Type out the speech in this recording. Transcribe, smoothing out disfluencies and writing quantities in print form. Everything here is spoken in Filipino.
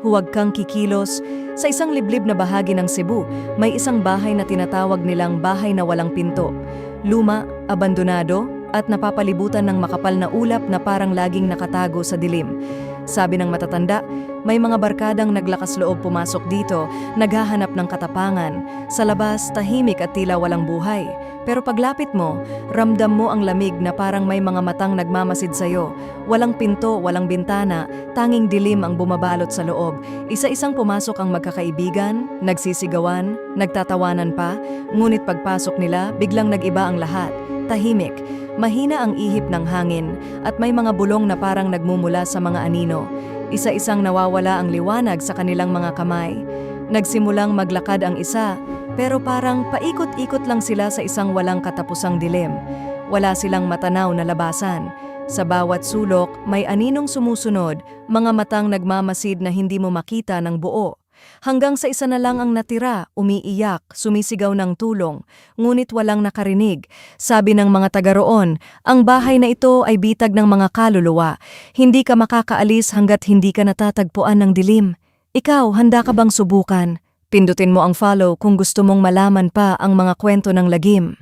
huwag kang kikilos. Sa isang liblib na bahagi ng Cebu, may isang bahay na tinatawag nilang bahay na walang pinto. Luma, abandonado, at napapalibutan ng makapal na ulap na parang laging nakatago sa dilim. Sabi ng matatanda, may mga barkadang naglakas loob pumasok dito, naghahanap ng katapangan. Sa labas, tahimik at tila walang buhay. Pero paglapit mo, ramdam mo ang lamig na parang may mga matang nagmamasid sa'yo. Walang pinto, walang bintana, tanging dilim ang bumabalot sa loob. Isa-isang pumasok ang magkakaibigan, nagsisigawan, nagtatawanan pa, ngunit pagpasok nila, biglang nag-iba ang lahat. Tahimik, mahina ang ihip ng hangin, at may mga bulong na parang nagmumula sa mga anino. Isa-isang nawawala ang liwanag sa kanilang mga kamay. Nagsimulang maglakad ang isa, pero parang paikot-ikot lang sila sa isang walang katapusang dilim. Wala silang matanaw na labasan. Sa bawat sulok, may aninong sumusunod, mga matang nagmamasid na hindi mo makita ng buo. Hanggang sa isa na lang ang natira, umiiyak, sumisigaw ng tulong, ngunit walang nakarinig. Sabi ng mga taga roon, ang bahay na ito ay bitag ng mga kaluluwa. Hindi ka makakaalis hanggat hindi ka natatagpuan ng dilim. Ikaw, handa ka bang subukan? Pindutin mo ang follow kung gusto mong malaman pa ang mga kwento ng lagim.